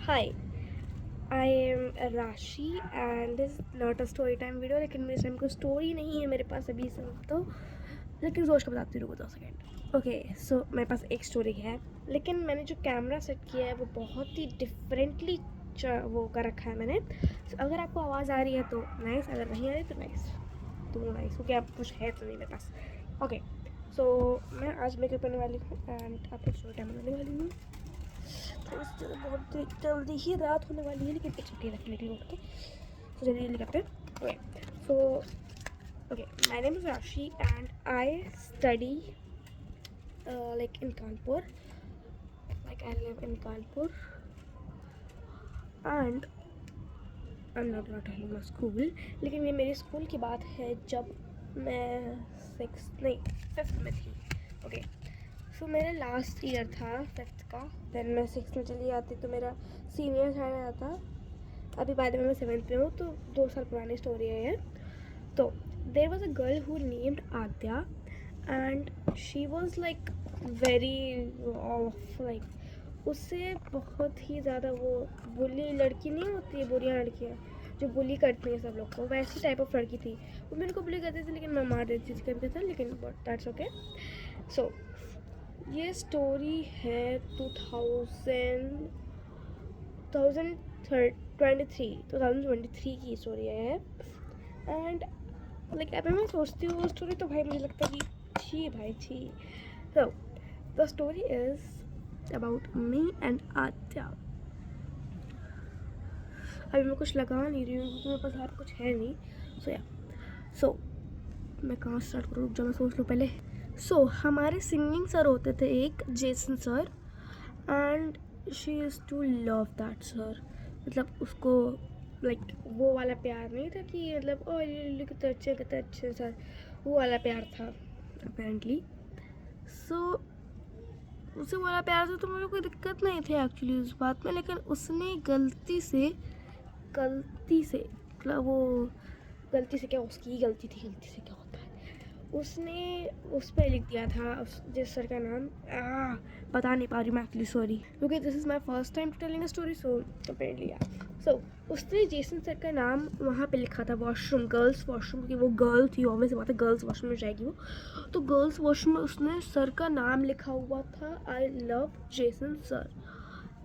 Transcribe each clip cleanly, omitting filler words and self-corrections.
Hi, I am राशि and this not a story time video. लेकिन मेरे time कोई स्टोरी नहीं है मेरे पास अभी सब तो, लेकिन सोच कर बताती हूँ, रुको 2 सेकेंड। ओके, सो मेरे पास एक स्टोरी है, लेकिन मैंने जो कैमरा सेट किया है वो बहुत ही डिफरेंटली वो कर रखा है मैंने। So, अगर आपको आवाज़ आ रही है तो नाइस, अगर नहीं आ रही तो नाइस, तो नाइस, क्योंकि आप कुछ है तो नहीं मेरे पास। ओके, सो मैं आज मेकअप करने वाली हूँ एंड आपको स्टोरी टाइम बनाने वाली हूँ। तो बहुत जल्दी ही रात होने वाली है, लेकिन छुट्टी रखने के लिए उठ के तो जल्दी जल्दी करते हैं। Okay, so okay, my name is Rashi and I study like in Kanpur, like I live in Kanpur and I am not telling my school. लेकिन ये मेरी स्कूल की बात है जब मैं 5th में थी। ओके, सो मेरा लास्ट ईयर था 5th का, देन मैं 6th में चली जाती तो मेरा सीनियर था आता। अभी बाद में मैं 7th में हूँ, तो 2 साल पुरानी स्टोरी है ये। तो there was a girl who named Aadya and she was like very off, like उससे बहुत ही ज़्यादा वो बुली लड़की नहीं होती है, बुरी लड़कियाँ जो बुली करती हैं सब लोग को, वैसी टाइप ऑफ लड़की थी वो। मेरे को बुली करती थी, लेकिन मैं मार देती थी कभी कभी, लेकिन दैट्स ओके। सो ये स्टोरी है 2023 की स्टोरी है। एंड लाइक अभी मैं सोचती हूँ स्टोरी, तो भाई मुझे लगता है कि छी भाई छी। So the story is about me and Aadya. अभी मैं कुछ लगा नहीं रही हूँ क्योंकि मेरे पास यार कुछ है नहीं। सो मैं कहाँ स्टार्ट करूँ, जब मैं सोच लूँ पहले। सो हमारे सिंगिंग सर होते थे एक, Jason sir, and she is to love that sir. मतलब उसको लाइक वो वाला प्यार नहीं था कि मतलब ओ ये कितने अच्छे सर, वो वाला प्यार था अपेरेंटली। सो उसे वाला प्यार था तो मुझे कोई दिक्कत नहीं थी एक्चुअली उस बात में, लेकिन उसने गलती से मतलब वो गलती से क्या, उसकी गलती थी, गलती से क्या होता है, उसने उस पर लिख दिया था जिस सर का नाम बता नहीं पा रही मैं एक्चुअली, सॉरी, क्योंकि this is my first time telling a story. So apparently सो उसने जेसन सर का नाम वहाँ पे लिखा था वॉशरूम, गर्ल्स वॉशरूम, क्योंकि वो गर्ल थी, ऑब्वियस बात है गर्ल्स वॉशरूम में जाएगी वो। तो गर्ल्स वॉशरूम में उसने सर का नाम लिखा हुआ था, I love Jason sir.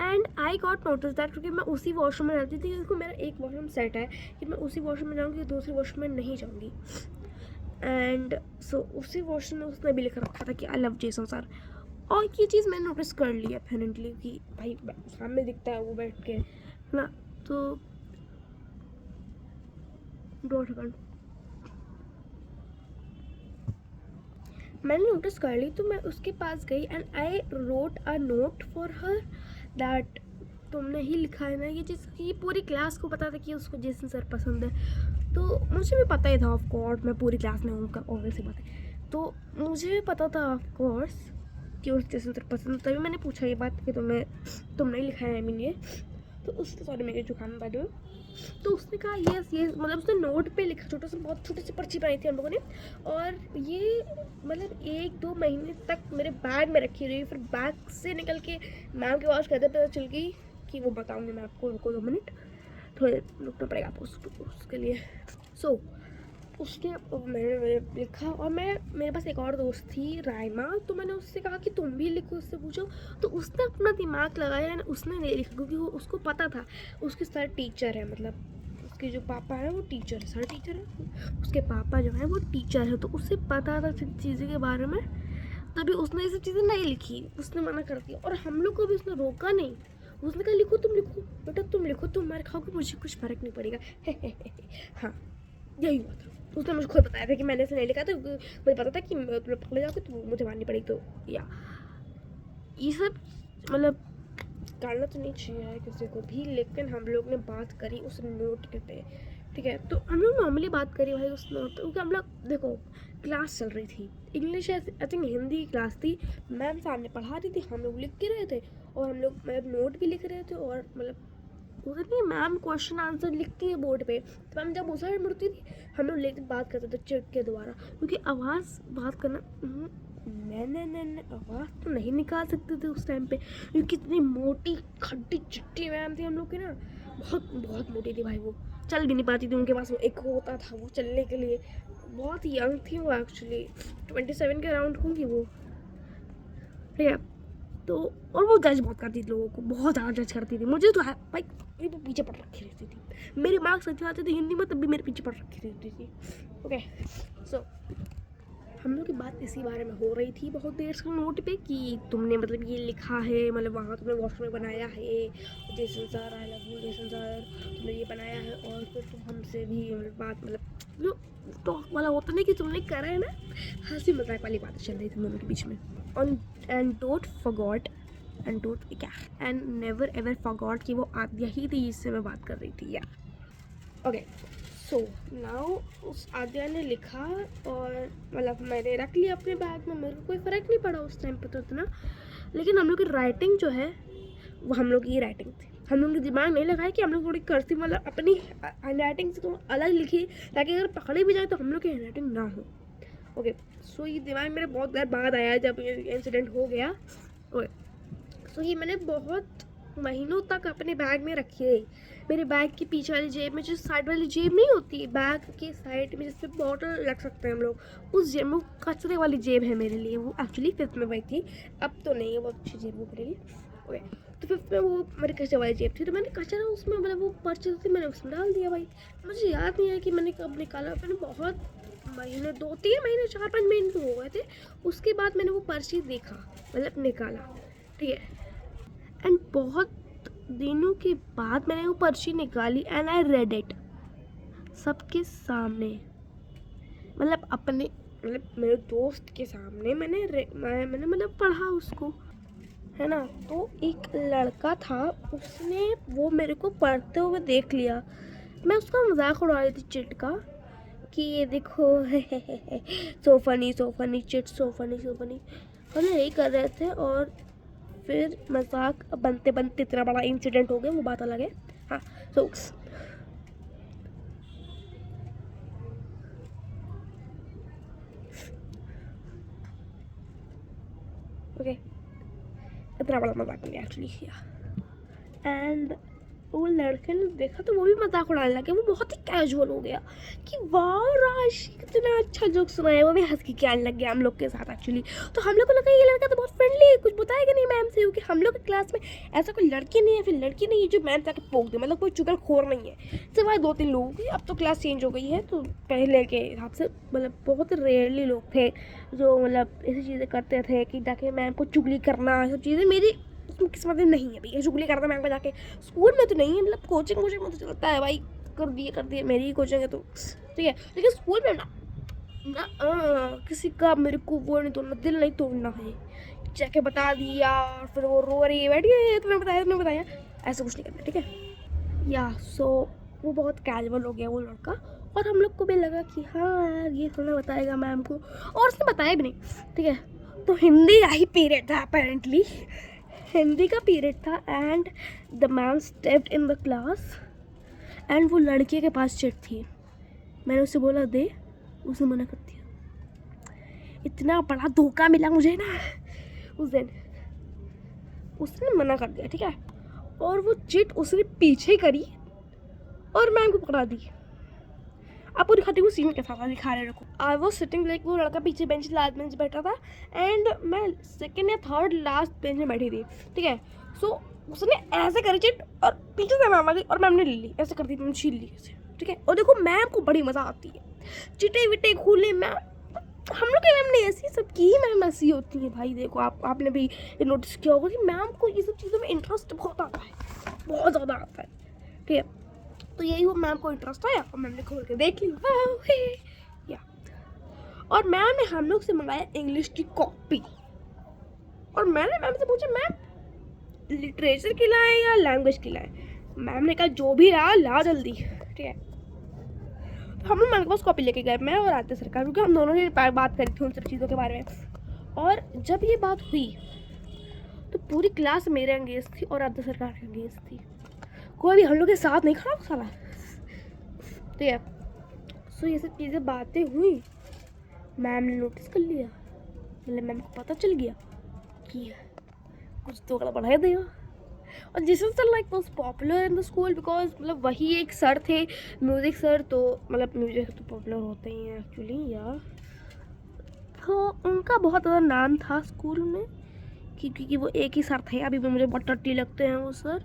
And I got notice that, क्योंकि मैं उसी वॉशरूम में रहती थी, क्योंकि मेरा एक वॉशरूम सेट है कि मैं उसी वॉशरूम में जाऊँगी, दूसरी वॉशरूम में नहीं जाऊँगी। एंड सो उसी वॉशरूम में उसने भी लिख रखा था कि आई लव जेसन सर। और ये चीज़ मैंने नोटिस कर ली अपेरेंटली कि भाई सामने दिखता है वो बैठ के ना, तो 2 सेकंड मैंने नोटिस कर ली। तो मैं उसके पास गई and I wrote a note for her that तुमने ही लिखा है ना ये चीज़, कि पूरी क्लास को पता था कि उसको जेसन सर पसंद है। तो मुझे भी पता ही था ऑफ कोर्स, मैं पूरी क्लास में हूँ, ऑब्वियस सी बात है, तो मुझे भी पता था ऑफ कोर्स कि उस जेसन सर पसंद। तभी मैंने पूछा ये बात कि तुमने ही लिखा है, आई मीन ये। तो उसने, सॉरी मेरे जुकाम बाद में, तो उसने कहा ये मतलब उसने नोट पे लिखा, छोटा सा, बहुत छोटी सी पर्ची बनाई थी हम लोगों ने, और ये मतलब 1-2 महीने तक मेरे बैग में रखी रही। फिर बैग से निकल के मैम के पास कहते पता चल गई कि वो बताऊँगी मैं आपको, रुको 2 मिनट, थोड़े रुकना पड़ेगा आपको उसके लिए। सो उसने मैंने लिखा, और मेरे पास एक और दोस्त थी राइमा, तो मैंने उससे कहा कि तुम भी लिखो, उससे पूछो। तो उसने अपना दिमाग लगाया एंड उसने नहीं लिखा, क्योंकि वो उसको पता था उसके सर टीचर है, मतलब उसके जो पापा है वो टीचर है, सर टीचर है, उसके पापा जो है वो टीचर है, तो उसे पता था चीज़ों के बारे में। तभी उसने ये सब चीज़ें नहीं लिखी, उसने मना कर दिया, और हम लोग को भी उसने रोका नहीं। उसने कहा लिखो, तुम लिखो बेटा, तुम लिखो, तुम मार खाओगे, मुझे कुछ फ़र्क नहीं पड़ेगा। हाँ, यही हुआ था। उसने मुझे खुद बताया था कि मैंने इसे नहीं लिखा, तो मुझे पता था कि तुम पकड़े जाओगे तो मुझे मारनी पड़ेगी। तो या ये सब मतलब करना तो नहीं चाहिए किसी को भी, लेकिन हम लोग ने बात करी उस नोट के पे, ठीक है। तो हम लोग नॉर्मली बात करी भाई उस नोट, क्योंकि हम लोग देखो क्लास चल रही थी, इंग्लिश आई थिंक हिंदी की क्लास थी, मैम सामने पढ़ा रही थी, हम लोग लिख के रहे थे, और हम लोग मतलब नोट भी लिख रहे थे, और मतलब होता नहीं मैम क्वेश्चन आंसर लिखती है बोर्ड पे, तो मैम जब उस साइड मुड़ती थी हम लोग लेकर बात करते थे चिट के द्वारा, क्योंकि आवाज़ बात करना मैंने आवाज़ तो नहीं निकाल सकते थे उस टाइम पे, क्योंकि इतनी मोटी खड्डी चिट्टी मैम थी हम लोग की ना, बहुत बहुत मोटी थी भाई। वो चल भी नहीं पाती थी, उनके पास वो एक होता था वो चलने के लिए। बहुत यंग थी वो, एक्चुअली 27 के अराउंड होंगी वो, ठीक है। तो और वो जज बहुत करती थी लोगों को, बहुत ज़्यादा जज करती थी। मुझे तो भाई मेरे तो पीछे पड़ रखी रहती थी, मेरे मार्क्स अच्छे आते थे हिंदी में तब भी मेरे पीछे पड़ रखी रहती थी। ओके, सो हम लोग की बात इसी बारे में हो रही थी बहुत देर से नोट पे, कि तुमने मतलब ये लिखा है, मतलब वहाँ तुमने वॉशरूम में बनाया है, Jason sir I love you Jason sir, तुमने ये बनाया है, और फिर तुम हमसे भी बात मतलब जो टॉक वाला होता ना कि तुमने करा है ना, हंसी मजाक वाली बातें चल रही थी दोनों के बीच में। And don't forgot and never ever forgot कि वो आद्या ही थी जिससे मैं बात कर रही थी। या ओके, सो नाउ उस आद्या ने लिखा और मतलब मैंने रख लिया अपने बैग में, मेरे को कोई फ़र्क नहीं पड़ा उस टाइम पे तो इतना। लेकिन हम लोग की राइटिंग जो है वो हम लोग की राइटिंग थी, हम लोग के दिमाग नहीं लगाया कि हम लोग थोड़ी कर्सिव मतलब अपनी हैंड राइटिंग से थोड़ा अलग लिखिए, ताकि अगर पकड़े भी जाए तो हम लोग की हैंड राइटिंग ना हो। ओके, सो ये दिमाग मेरे बहुत देर बाद आया जब ये इंसिडेंट हो गया। ओके, सो ये मैंने बहुत महीनों तक अपने बैग में रखी है। मेरे बैग की पीछे वाली जेब में, जो साइड वाली जेब नहीं होती बैग के साइड में जिसपे बॉटल रख सकते हैं हम लोग, उस जेब में, वो कचरे वाली जेब है मेरे लिए। वो एक्चुअली 5th में वही थी, अब तो नहीं है, वो अच्छी जेब वो मेरे लिए। ओके, तो 5th में वो मेरी कचरे वाली जेब थी, तो मैंने कचरा उसमें मतलब वो पर्चे थी मैंने उसमें डाल दिया भाई। मुझे याद नहीं है कि मैंने कब निकाला, मैंने बहुत महीने 2-3 महीने 4-5 महीने तो हो गए थे। उसके बाद मैंने वो पर्ची देखा, मतलब निकाला, ठीक है। एंड बहुत दिनों के बाद मैंने वो पर्ची निकाली एंड आई रेड इट सबके सामने, मतलब अपने मतलब मेरे दोस्त के सामने मैंने मतलब पढ़ा उसको, है ना। तो एक लड़का था, उसने वो मेरे को पढ़ते हुए देख लिया। मैं उसका मजाक उड़ा रही थी चिट का, कि ये देखो so funny chit so funny हम यही कर रहे थे। और फिर मजाक बनते बनते इतना बड़ा इंसिडेंट हो गया, वो बात अलग है। हाँ, सो ओके, इतना बड़ा मजाक बन गया एक्चुअली। एंड वो लड़के ने देखा तो वो भी मजाक उड़ाने लगे, वो बहुत ही कैजुअल हो गया कि वाह राशि कितना अच्छा जोक सुनाया, वो भी हंस के आने लग गया हम लोग के साथ एक्चुअली। तो हम लोग को लगा ये लड़का तो बहुत फ्रेंडली है, कुछ बताएगा नहीं मैम से, क्योंकि हम लोग की क्लास में ऐसा कोई लड़की नहीं है, फिर लड़की नहीं है जो मैम जाके पोक दे, मतलब कोई चुगलखोर नहीं है, सिवाय 2-3 लोगों की। अब तो क्लास चेंज हो गई है, तो पहले के हिसाब से मतलब बहुत रेयरली लोग थे जो मतलब ऐसी चीज़ें करते थे कि जाके मैम को चुगली करना, सब चीज़ें मेरी उसमें किस्मत में नहीं है भैया चुगली करना मैम को जाके। स्कूल में तो नहीं है, मतलब कोचिंग में तो चलता है भाई, कर दिए मेरी ही कोचिंग है तो ठीक है। लेकिन स्कूल में ना किसी का मेरे को वो नहीं तोड़ना, दिल नहीं तोड़ना है। जाके बता दिया और फिर वो रो रही है, बैठिए तुम्हें बताया, ऐसा कुछ नहीं करना, ठीक है। या सो वो बहुत कैजुअल हो गया वो लड़का, और हम लोग को भी लगा कि हाँ यार ये थोड़ा बताएगा मैम को, और उसने बताया भी नहीं, ठीक है। तो हिंदी का ही पीरियड था अपेरेंटली, हिंदी का पीरियड था, and the ma'am stepped in the class and वो लड़के के पास चिट थी। मैंने उसे बोला दे, उसने मना कर दिया। इतना बड़ा धोखा मिला मुझे ना उस दिन, उसने मना कर दिया, ठीक है। और वो चिट उसने पीछे करी और मैम को पकड़ा दी। आपको दिखाती हूँ सीन कैसा था, दिखा रहे रखो। आई वॉज सिटिंग लाइक, वो लड़का पीछे बेंच लास्ट बेंच बैठा था एंड मैं सेकेंड या थर्ड लास्ट बेंच में बैठी थी, ठीक है। सो उसने ऐसे करी चिट और पीछे से मैम आ गई और मैम ने ले ली, ऐसे कर दी, मैम छीन ली ऐसे, ठीक है। और देखो मैम को बड़ी मज़ा आती है चिटे विटे खूलने, मैम हम लोग की मैम नहीं ऐसी, सबकी ही मैम ऐसी होती है भाई। देखो आपने भी नोटिस किया होगा कि मैम को ये सब चीज़ों में इंटरेस्ट बहुत आता है, बहुत ज़्यादा आता है, ठीक है। तो यही वो मैम को इंटरेस्ट आया और मैम ने खोल के देख लिया या। और मैम ने हम लोग से मंगाया इंग्लिश की कॉपी, और मैंने मैम से पूछा मैम लिटरेचर की लाए या लैंग्वेज की लाए। मैम ने कहा जो भी रहा ला जल्दी, ठीक है। तो हम लोग मैम के पास कॉपी लेके गए, मैं और आदित्य सरकार, क्योंकि हम दोनों ने बात करी थी उन सब चीज़ों के बारे में। और जब ये बात हुई तो पूरी क्लास मेरे अंगेज थी और आदित्य सरकार के अंगेज थी, कोई भी हम लोग के साथ नहीं खड़ा साला, ठीक है। सो ये सब चीज़ें बातें हुई, मैम ने नोटिस कर लिया मतलब मैम को पता चल गया कि कुछ तो गड़बड़ है दिया। और Jason sir like was popular in the school because मतलब वही एक सर थे म्यूज़िक सर, तो मतलब म्यूज़िक तो पॉपुलर होते ही हैं एक्चुअली यार। तो उनका बहुत ज़्यादा नाम था स्कूल में क्योंकि वो एक ही सर थे। अभी भी मुझे बहुत टट्टी लगते हैं वो सर,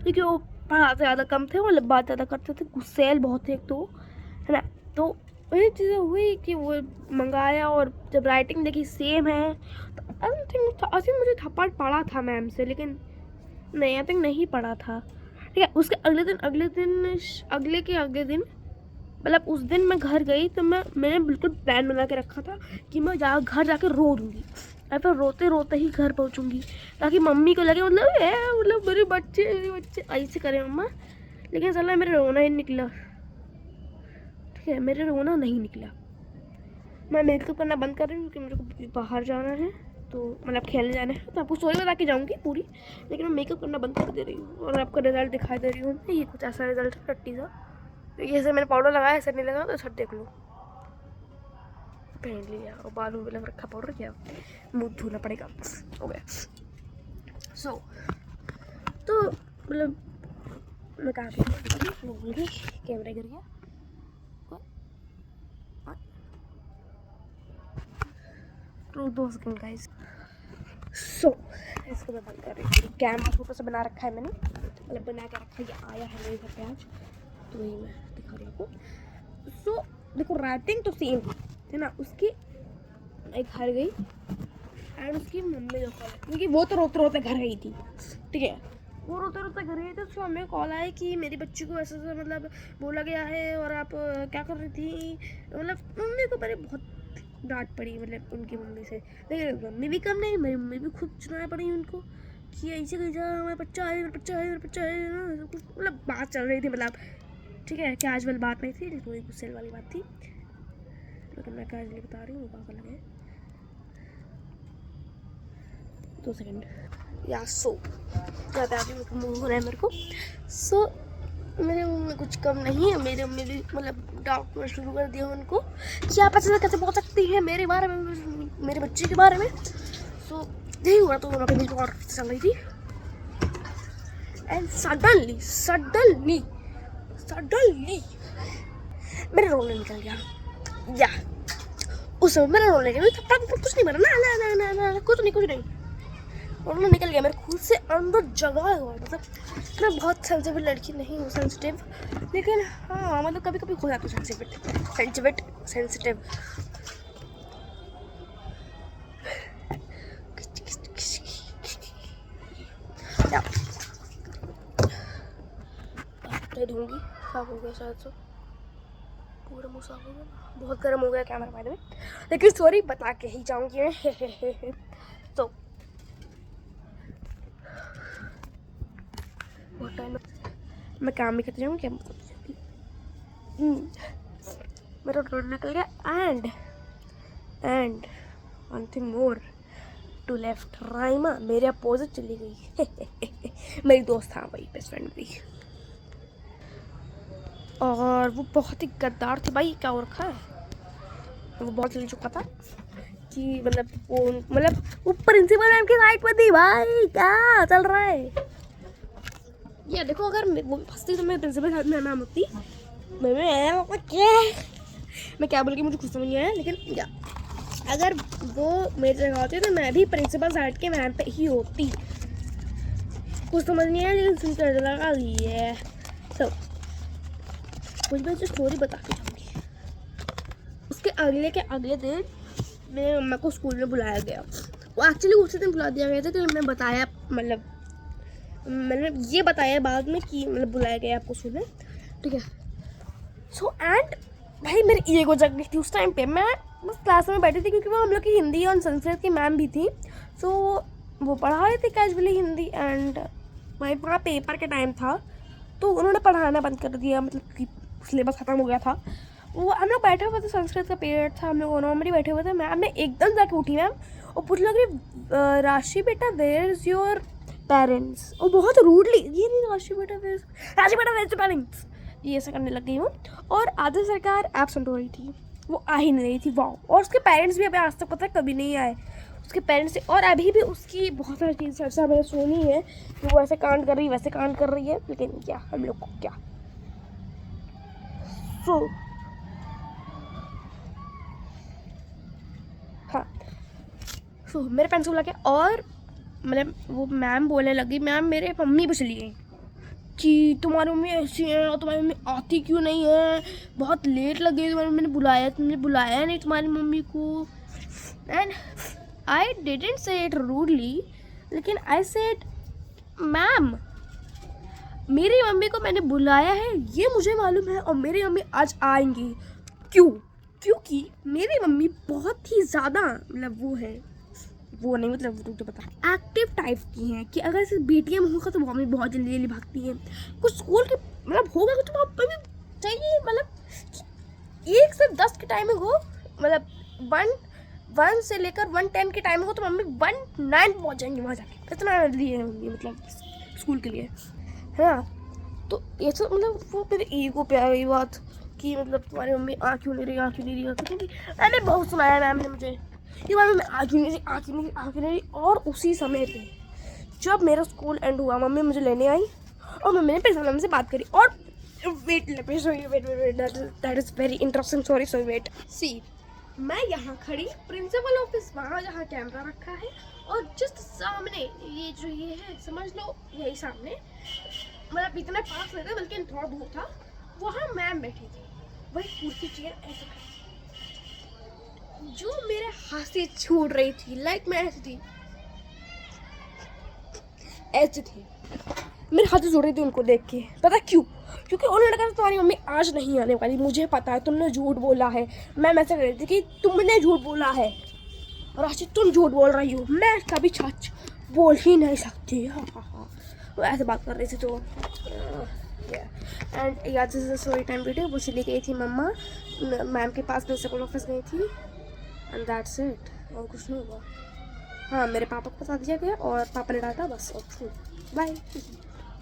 क्योंकि वो पढ़ाते ज़्यादा कम थे, वो बात ज़्यादा करते थे, गुस्सैल बहुत थे एक तो, है ना। तो वही चीज़ें हुई कि वो मंगाया और जब राइटिंग देखी सेम है तो आई थिंक मुझे थप्पड़ पड़ा था मैम से, लेकिन नहीं आई थिंक नहीं पड़ा था। ठीक है, उसके अगले दिन मतलब उस दिन मैं घर गई तो मैंने बिल्कुल प्लान बना के रखा था कि मैं घर जाके रो दूँगी और फिर रोते रोते ही घर पहुँचूँगी ताकि मम्मी को लगे मतलब मेरे बच्चे ऐसे करें मम्मा। लेकिन साला मेरा रोना ही निकला। ठीक है, मेरा रोना नहीं निकला। मैं मेकअप करना बंद कर रही हूँ क्योंकि मेरे को बाहर जाना है, तो मतलब खेलने जाना है, तो आपको स्टोरी बता के जाऊँगी पूरी, लेकिन मैं मेकअप करना बंद कर दे रही हूँ और आपका रिजल्ट दिखाई दे रही हूँ। ये कुछ ऐसा रिजल्ट है टट्टी सा, जैसे मैंने पाउडर लगाया ऐसा नहीं लगा, तो सर देख लो पहन लिया और बालों में लग रखा पाउडर, क्या मुँह धोना पड़ेगा हो गया। सो तो मतलब मैं कहाँ गई, कैमरा गिर गया। तो 2 सेकंड गाइस। सो इसको मैं बंद कर रही हूँ। कैमरा फोटो से बना रखा है मैंने, मतलब बना के रखा है, ये आया है मेरे घर पे आज, तो वही मैं दिखा रही हूँ आपको। सो देखो राइटिंग तो सेम है ना उसकी। मैं घर गई एंड उसकी मम्मी को कॉल, क्योंकि वो तो रोते रोते घर गई थी। ठीक है, वो रोते रोते घर गई थी, उसकी मम्मी को कॉल आया कि मेरी बच्ची को ऐसा मतलब बोला गया है और आप क्या कर रही थी। मतलब मम्मी को मेरे बहुत डांट पड़ी, मतलब उनकी मम्मी से। लेकिन मम्मी भी कम नहीं, मेरी मम्मी भी खुद सुनाया पड़ी उनको कि ऐसे कैसा मेरा बच्चा है ना, कुछ मतलब बात चल रही थी, मतलब ठीक है कैजुअल बात नहीं थी, थोड़ी गुस्से वाली बात थी, लेकिन मैं कैजुअली बता रही हूँ, पागल लगे। 2 सेकंड या सो ज़्यादा अभी मुँह हो रहा है मेरे को। सो मेरे मुँह में कुछ कम नहीं है, मेरे मम्मी भी मतलब डाउट में शुरू कर दिया उनको कि आप ऐसा कैसे बोल सकती हैं मेरे बारे में, मेरे बच्चे के बारे में। सो यही हुआ, तो वहाँ पे मेरी और चल रही थी एंड सडनली मेरे रोने निकल गया। या उस समय मेरा रोने लगा, थप्पड़ कुछ नहीं बना ना कुछ नहीं रोना निकल गया मेरे खुद से अंदर जगह हुआ। मतलब मैं बहुत सेंसिटिव लड़की नहीं हूँ, सेंसिटिव, लेकिन हाँ मतलब कभी कभी हो जाता है सेंसिटिव। दूंगी साफ हो गया शायद से, पूरा मुँह साफ हो गया, बहुत गर्म हो गया कैमरा बाय द वे, लेकिन सॉरी बता के ही जाऊंगी मैं। तो बहुत टाइम मैं काम भी करती जाऊँगी, क्या मेरा रोड निकल गया and one thing more to left, Raima मेरे अपोजिट चली गई। मेरी दोस्त था भाई, बेस्ट फ्रेंड भी, और वो बहुत ही गद्दार थी भाई। क्या हो रखा है, वो बहुत जल्दी चुका था कि मतलब वो प्रिंसिपल मैम की साइड पर थी भाई, क्या चल रहा है। या देखो अगर वो फंसती तो मैं प्रिंसिपल मैम होती, मैं क्या बोल के मुझे खुद समझ नहीं आया, लेकिन या अगर वो मेरी जगह होती तो मैं भी प्रिंसिपल साइड के मैम पे ही होती। कुछ समझ नहीं आया लेकिन सुनकर लगा लिए। तो कुछ मैं स्टोरी बता के जाऊँगी। उसके अगले दिन मेरे मम्मा को स्कूल में बुलाया गया। वो एक्चुअली उसी दिन बुला दिया गया था, तो मैंने बताया, मतलब मैंने ये बताया बाद में कि मतलब बुलाया गया आपको स्कूल में। ठीक है, सो एंड भाई मेरी ईगो जग गई थी उस टाइम पे। मैं बस क्लास में बैठी थी क्योंकि वो हम लोग की हिंदी और संस्कृत की मैम भी थी, सो वो पढ़ा रहे थे कैजुअली हिंदी। एंड वहीं वहाँ पेपर के टाइम था तो उन्होंने पढ़ाना बंद कर दिया, मतलब कि सिलेबस ख़त्म हो गया था। वो हम लोग बैठे हुए थे, संस्कृत का पीरियड था, हम लोग नॉर्मली बैठे हुए थे। मैम ने एकदम जाके उठी मैम और पूछ लगी राशि बेटा वेयर इज़ योर पेरेंट्स। और बहुत रूडली, ये नहीं राशि बेटा वेयर इज पेरेंट्स, ये ऐसा करने लग गई हूँ। और आदर्श सरकार एब्सेंट हो रही थी, वो आ ही नहीं रही थी। वाह, और उसके पेरेंट्स भी अभी आज तक पता है कभी नहीं आए। उसके पेरेंट्स से, और अभी भी उसकी बहुत सारी चीज़ चर्चा मैंने सुनी है कि वो ऐसे कांड कर रही है, वैसे कांड कर रही है, लेकिन क्या हम लोग को क्या। हाँ, मेरे पेरेंट्स को बोला क्या, और मतलब वो मैम बोलने लगी, मैम मेरे मम्मी पूछ लिए कि तुम्हारी मम्मी ऐसी है और तुम्हारी मम्मी आती क्यों नहीं है, बहुत लेट लग गई तुम्हारी मम्मी ने बुलाया, तुमने बुलाया नहीं तुम्हारी मम्मी को। And I didn't say it rudely, लेकिन आई सेड मैम मेरी मम्मी को मैंने बुलाया है, ये मुझे मालूम है, और मेरी मम्मी आज आएंगी। क्यों? क्योंकि मेरी मम्मी बहुत ही ज़्यादा मतलब वो नहीं मतलब तुझे पता एक्टिव टाइप की हैं कि अगर सिर्फ BTM होगा तो मम्मी बहुत जल्दी जल्दी भागती हैं। कुछ स्कूल के मतलब होगा तो मम्मी चाहिए मतलब 1 से 10 की टाइमिंग हो, मतलब 1 से लेकर 110 की टाइमिंग हो तो मम्मी 1:09 पहुँच जाएंगी वहाँ जाके, इतना जल्दी है मम्मी मतलब स्कूल के लिए, है ना। तो ये सब मतलब वो मेरे ईगो पे आ गई बात कि मतलब तुम्हारी मम्मी आ क्यों नहीं रही। मैंने बहुत सुनाया मैम ने मुझे ये बार मैं आ क्यों नहीं रही। और उसी समय पे जब मेरा स्कूल एंड हुआ मम्मी मुझे लेने आई और मम्मी ने प्रिंसिपल मैम से बात करी। और wait that is very interesting, sorry wait see, मैं यहाँ खड़ी प्रिंसिपल ऑफिस वहाँ जहाँ कैमरा रखा है और जस्ट सामने ये जो ये है समझ लो यही सामने, मतलब इतना पास नहीं था बल्कि थोड़ा दूर था, वहाँ मैम बैठी थी, वही कुर्सी चेयर ऐसे खड़ी जो मेरे हाथ से छूट रही थी, लाइक मैं ऐसी थी मेरे हाथ से छूट रही थी उनको देख के। पता क्यों? क्योंकि उन्होंने कहा तुम्हारी मम्मी आज नहीं आने वाली, मुझे पता है तुमने झूठ बोला है। मैं मैसेज कर रही थी कि तुमने झूठ बोला है और आज तुम झूठ बोल रही हो, मैं कभी सच बोल ही नहीं सकती। वो ऐसे बात कर रही थी। तो एंड याद से स्टोरी टाइम वीडियो वो चली गई थी, मम्मा मैम के पास प्रिंसिपल ऑफिस गई थी एंड दैट्स इट, और कुछ नहीं हुआ। हाँ मेरे पापा को बता दिया गया और पापा ने डांटा बस, और बाय।